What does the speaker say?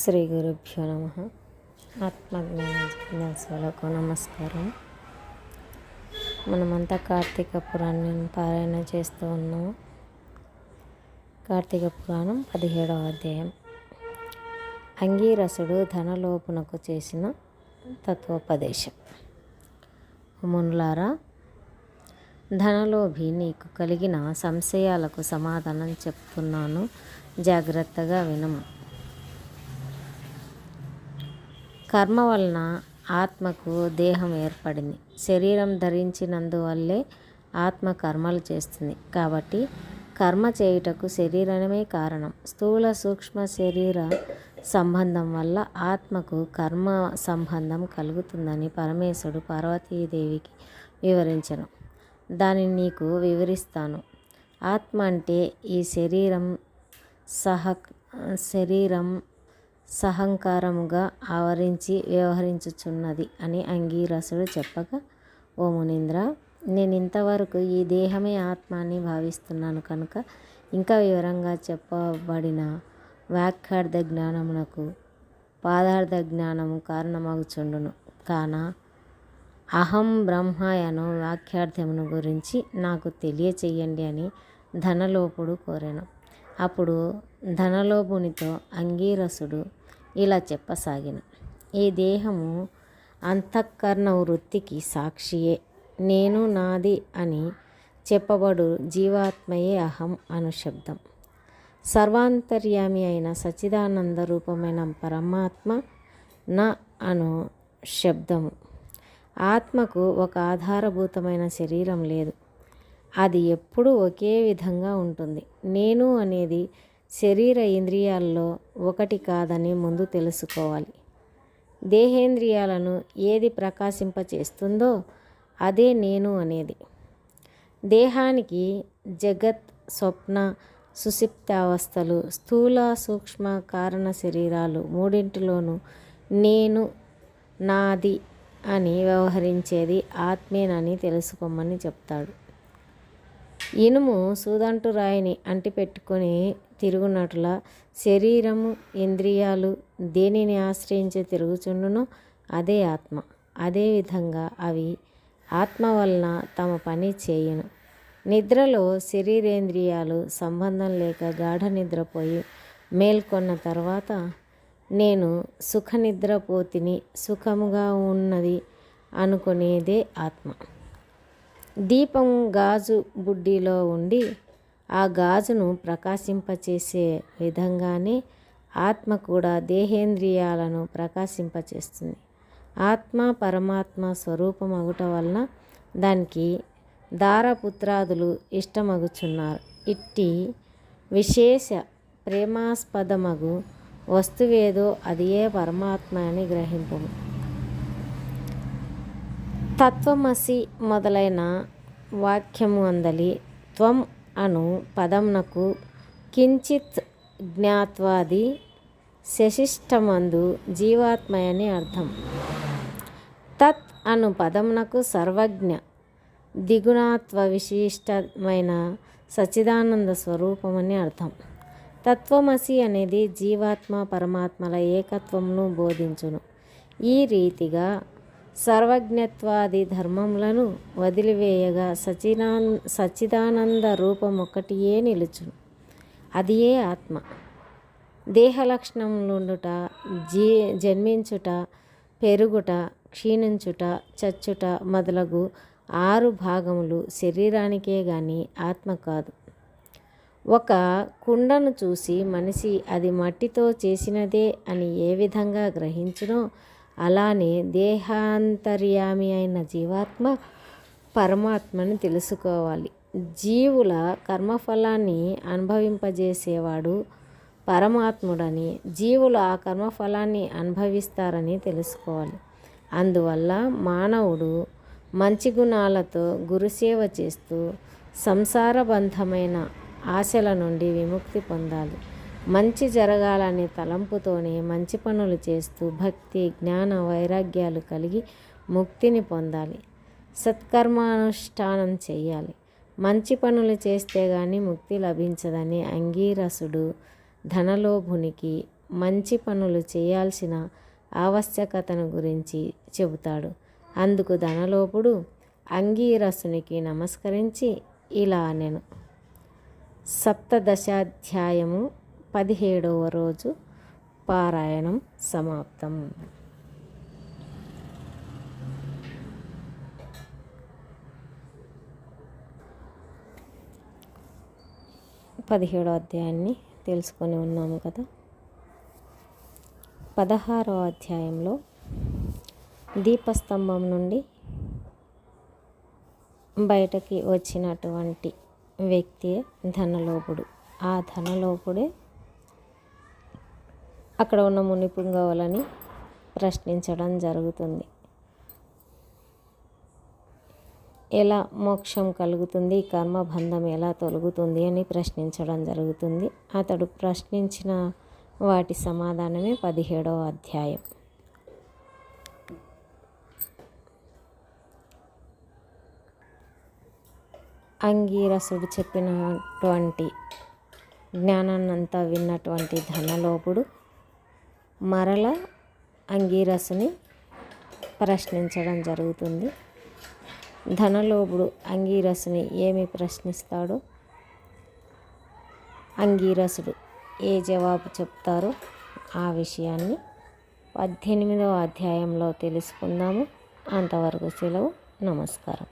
శ్రీ గురుభ్యో నమః. ఆత్మజ్ఞాన జిజ్ఞాసులకు నమస్కారం. మనమంతా కార్తీక పురాణాన్ని పారాయణ చేస్తూ ఉన్నాము. కార్తీక పురాణం 17వ అధ్యాయం. అంగీరసుడు ధనలోపునకు చేసిన తత్వోపదేశం. మునులారా, ధనలోభి నీకు కలిగిన సంశయాలకు సమాధానం చెప్తున్నాను, జాగ్రత్తగా వినము. కర్మ వలన ఆత్మకు దేహం ఏర్పడింది. శరీరం ధరించినందువల్లే ఆత్మ కర్మలు చేస్తుంది. కాబట్టి కర్మ చేయుటకు శరీరమే కారణం. స్థూల సూక్ష్మ శరీర సంబంధం వల్ల ఆత్మకు కర్మ సంబంధం కలుగుతుందని పరమేశ్వరుడు పార్వతీదేవికి వివరించను. దానిని నీకు వివరిస్తాను. ఆత్మ అంటే ఈ శరీరం సహంకారముగా ఆవరించి వ్యవహరించుచున్నది అని అంగీరసుడు చెప్పగా, ఓ మునీంద్ర, నేను ఇంతవరకు ఈ దేహమే ఆత్మ అని భావిస్తున్నాను కనుక ఇంకా వివరంగా చెప్పబడిన వాక్యార్థ జ్ఞానమునకు పాదార్థ జ్ఞానము కారణమగుచుండును. కాన అహం బ్రహ్మయను వాక్యార్థమును గురించి నాకు తెలియచేయండి అని ధనలోపుడు కోరెను. అప్పుడు ధనలోపునితో అంగీరసుడు ఇలా చెప్పసాగిన: ఈ దేహము అంతఃకరణ వృత్తికి సాక్షియే. నేను నాది అని చెప్పబడు జీవాత్మయే అహం అను శబ్దం. సర్వాంతర్యామి అయిన సచ్చిదానంద రూపమైన పరమాత్మ నా అను శబ్దము. ఆత్మకు ఒక ఆధారభూతమైన శరీరం లేదు. అది ఎప్పుడూ ఒకే విధంగా ఉంటుంది. నేను అనేది శరీర ఇంద్రియాల్లో ఒకటి కాదని ముందు తెలుసుకోవాలి. దేహేంద్రియాలను ఏది ప్రకాశింపచేస్తుందో అదే నేను అనేది. దేహానికి జగత్, స్వప్న, సుషుప్తావస్థలు, స్థూల సూక్ష్మ కారణ శరీరాలు మూడింటిలోనూ నేను, నాది అని వ్యవహరించేది ఆత్మేనని తెలుసుకోమని చెప్తాడు. ఇనుము సూదంటు రాయిని అంటిపెట్టుకొని తిరుగునట్ల శరీరము, ఇంద్రియాలు దేనిని ఆశ్రయించి తిరుగుచుండునో అదే ఆత్మ. అదేవిధంగా అవి ఆత్మ వలన తమ పని చేయును. నిద్రలో శరీరేంద్రియాలు సంబంధం లేక గాఢ నిద్రపోయి మేల్కొన్న తర్వాత నేను సుఖనిద్రపోతిని, సుఖముగా ఉన్నది అనుకునేదే ఆత్మ. దీపం గాజు బుడ్డిలో ఉండి ఆ గాజును ప్రకాశింపచేసే విధంగానే ఆత్మ కూడా దేహేంద్రియాలను ప్రకాశింపచేస్తుంది. ఆత్మ పరమాత్మ స్వరూపమగుట వలన దానికి దారపుత్రాదులు ఇష్టమగుచున్నారు. ఇట్టి విశేష ప్రేమాస్పదమగు వస్తువేదో అదియే పరమాత్మ అని గ్రహింపుము. తత్వమసి మొదలైన వాక్యము అందలి త్వం అను పదమునకు కించిత్ జ్ఞాత్వాది శశిష్టమందు జీవాత్మయని అర్థం. తత్ అను పదమునకు సర్వజ్ఞ దిగుణాత్వ విశిష్టమైన సచ్చిదానంద స్వరూపమని అర్థం. తత్వమసి అనేది జీవాత్మ పరమాత్మల ఏకత్వమును బోధించును. ఈ రీతిగా సర్వజ్ఞత్వాది ధర్మములను వదిలివేయగా సచ్చిదానంద రూపం ఒక్కటియే నిలుచును. అదియే ఆత్మ. దేహలక్షణములుండుట, జన్మించుట, పెరుగుట, క్షీణించుట, చచ్చుట మొదలగు 6 భాగములు శరీరానికే గాని ఆత్మ కాదు. ఒక కుండను చూసి మనిషి అది మట్టితో చేసినదే అని ఏ విధంగా గ్రహించునో అలానే దేహాంతర్యామి అయిన జీవాత్మ పరమాత్మని తెలుసుకోవాలి. జీవుల కర్మఫలాన్ని అనుభవింపజేసేవాడు పరమాత్ముడని, జీవులు ఆ కర్మఫలాన్ని అనుభవిస్తారని తెలుసుకోవాలి. అందువల్ల మానవుడు మంచి గుణాలతో గురుసేవ చేస్తూ సంసారబంధమైన ఆశల నుండి విముక్తి పొందాలి. మంచి జరగాలనే తలంపుతోనే మంచి పనులు చేస్తూ భక్తి, జ్ఞాన, వైరాగ్యాలు కలిగి ముక్తిని పొందాలి. సత్కర్మానుష్ఠానం చేయాలి. మంచి పనులు చేస్తే గాని ముక్తి లభించదని అంగీరసుడు ధనలోభునికి మంచి పనులు చేయాల్సిన ఆవశ్యకతను గురించి చెబుతాడు. అందుకు ధనలోపుడు అంగీరసునికి నమస్కరించి ఇలా అనెను. సప్తదశాధ్యాయము 17వ రోజు పారాయణం సమాప్తం. 17వ అధ్యాయాన్ని తెలుసుకొని ఉన్నాము కదా. 16వ అధ్యాయంలో దీపస్తంభం నుండి బయటకి వచ్చినటువంటి వ్యక్తియే ధనలోపుడు. ఆ ధనలోపుడే అక్కడ ఉన్న మునిపుంగవులని ప్రశ్నించడం జరుగుతుంది. ఎలా మోక్షం కలుగుతుంది, కర్మబంధం ఎలా తొలగుతుంది అని ప్రశ్నించడం జరుగుతుంది. అతడు ప్రశ్నించిన వాటి సమాధానమే 17వ అధ్యాయం. అంగీరసుడు చెప్పినటువంటి జ్ఞానాన్నంతా విన్నటువంటి ధనలోపుడు మరల అంగీరసుని ప్రశ్నించడం జరుగుతుంది. ధనలోపుడు అంగీరసుని ఏమి ప్రశ్నిస్తాడో, అంగీరసుడు ఏ జవాబు చెప్తారో ఆ విషయాన్ని 18వ అధ్యాయంలో తెలుసుకుందాము. అంతవరకు సెలవు. నమస్కారం.